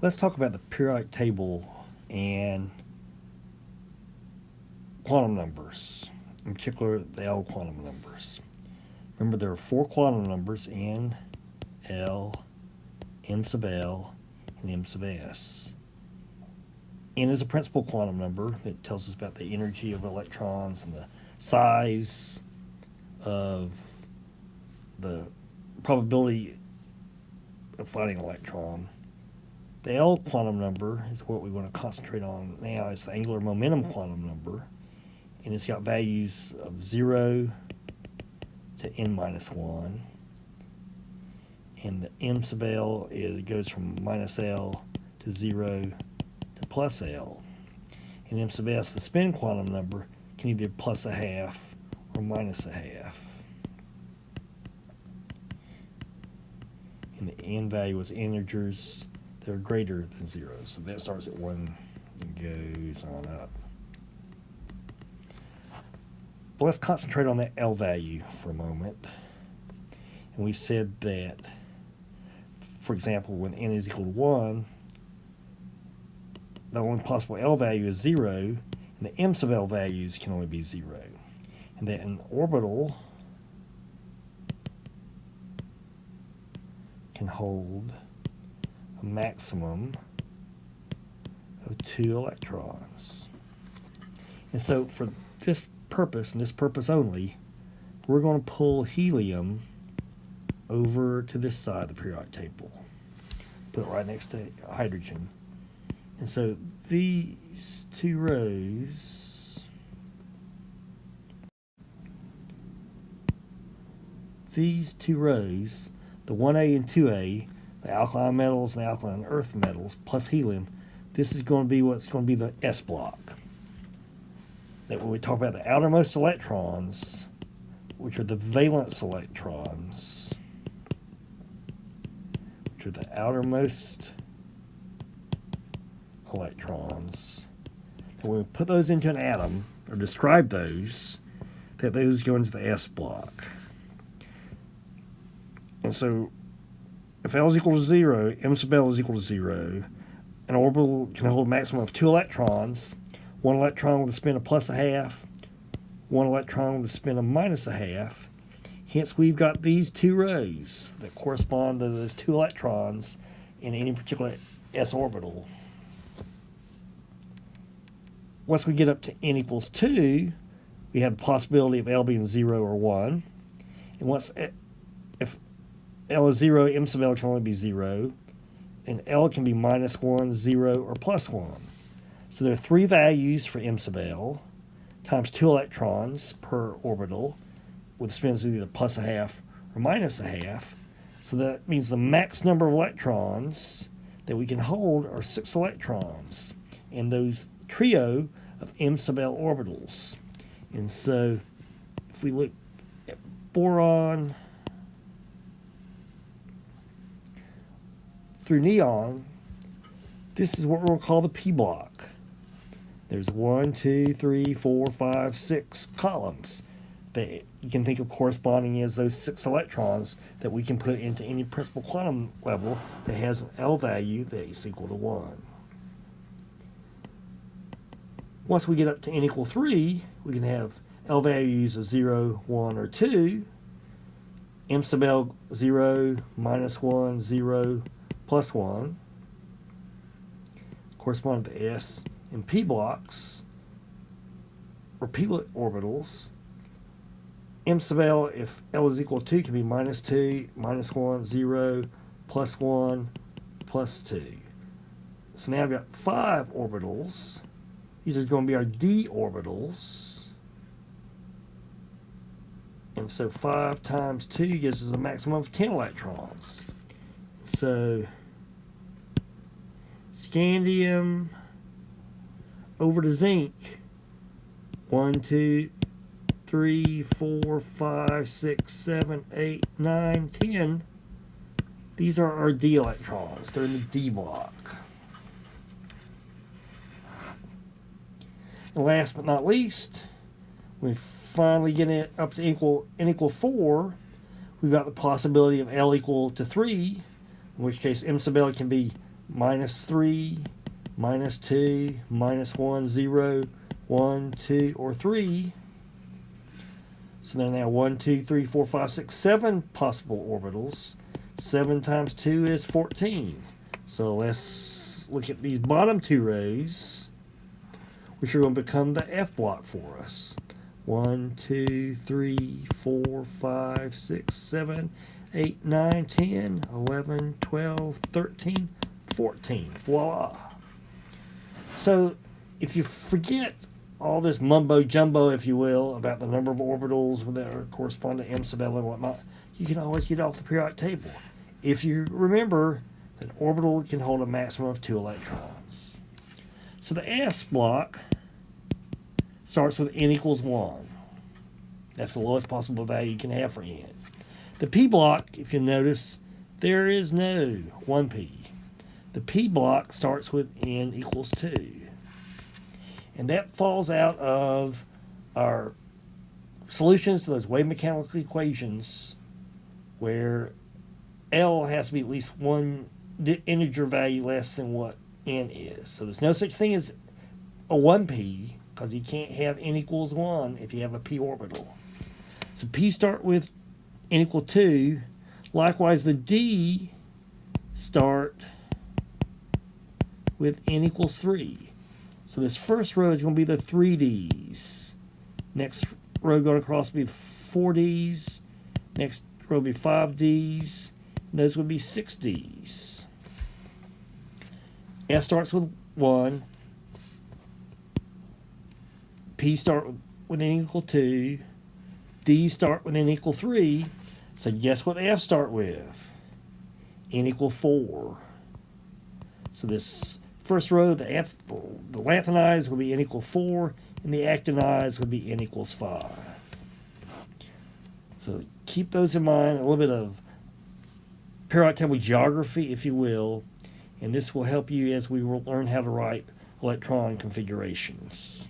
Let's talk about the periodic table and quantum numbers, in particular the L quantum numbers. Remember, there are four quantum numbers: N, L, M sub L, and M sub S. N is a principal quantum number that tells us about the energy of electrons and the size of the probability of finding an electron. The L quantum number is what we want to concentrate on now. It's the angular momentum quantum number, and it's got values of 0 to n minus 1. And the M sub L, it goes from minus L to 0 to plus L. And M sub S, the spin quantum number, can either plus a half or minus a half. And the n value is integers that are greater than 0. So that starts at 1 and goes on up. But let's concentrate on that L value for a moment. And we said that, for example, when n is equal to 1, the only possible L value is 0, and the M sub L values can only be 0. And that an orbital can hold a maximum of 2 electrons. And so for this purpose, and this purpose only, we're going to pull helium over to this side of the periodic table. Put it right next to hydrogen. And so these two rows, the 1A and 2A, the alkaline metals and the alkaline earth metals, plus helium, this is going to be what's going to be the S block. That when we talk about the outermost electrons, which are the valence electrons, which are the outermost electrons, and when we put those into an atom, or describe those, that those go into the S block. And so, if L is equal to 0, M sub L is equal to 0, an orbital can hold a maximum of 2 electrons, one electron with a spin of plus a half, one electron with a spin of minus a half. Hence, we've got these two rows that correspond to those 2 electrons in any particular S orbital. Once we get up to n equals 2, we have the possibility of L being 0 or 1. And if L is 0, M sub L can only be 0. And L can be minus 1, 0, or plus 1. So there are 3 values for M sub L times 2 electrons per orbital with spins of either plus a half or minus a half. So that means the max number of electrons that we can hold are 6 electrons in those trio of M sub L orbitals. And so if we look at boron through neon, this is what we'll call the P block. There's 1, 2, 3, 4, 5, 6 columns that you can think of corresponding as those 6 electrons that we can put into any principal quantum level that has an L value that is equal to 1. Once we get up to n equal 3, we can have L values of 0, 1, or 2, M sub L 0, minus 1, 0, plus 1, corresponding to S and P blocks, or P orbitals. M sub L, if L is equal to 2, can be minus 2, minus 1, 0, plus 1, plus 2. So now I've got 5 orbitals. These are going to be our d orbitals. And so 5 times 2 gives us a maximum of 10 electrons. So scandium over to zinc, 1, 2, 3, 4, 5, 6, 7, 8, 9, 10. These are our d electrons. They're in the d block. And last but not least, we finally get it up to n equal 4. We've got the possibility of L equal to 3, in which case M sub L can be -3, -2, -1, 0, 1, 2, or 3. So there are now 1, 2, 3, 4, 5, 6, 7 possible orbitals. 7 times 2 is 14. So let's look at these bottom two rows, which are going to become the F block for us. 1, 2, 3, 4, 5, 6, 7, 8, 9, 10, 11, 12, 13, 14. Voila. So if you forget all this mumbo jumbo, if you will, about the number of orbitals that correspond to m sub l and whatnot, you can always get it off the periodic table. If you remember, an orbital can hold a maximum of 2 electrons. So the S block starts with n equals 1. That's the lowest possible value you can have for n. The P block, if you notice, there is no 1p. The P block starts with n equals 2. And that falls out of our solutions to those wave mechanical equations where L has to be at least one integer value less than what n is. So there's no such thing as a 1p, because you can't have n equals 1 if you have a p orbital. So p start with n equal 2. Likewise, the d start with n equals 3. So this first row is going to be the 3Ds. Next row going across will be 4Ds. Next row will be 5Ds. And those would be 6Ds. S starts with 1. P start with n equal 2. D start with n equal 3. So guess what F start with? N equal 4. So this first row, the lanthanized will be n equal 4, and the actinized will be n equals 5. So keep those in mind, a little bit of periodic table geography, if you will, and this will help you as we will learn how to write electron configurations.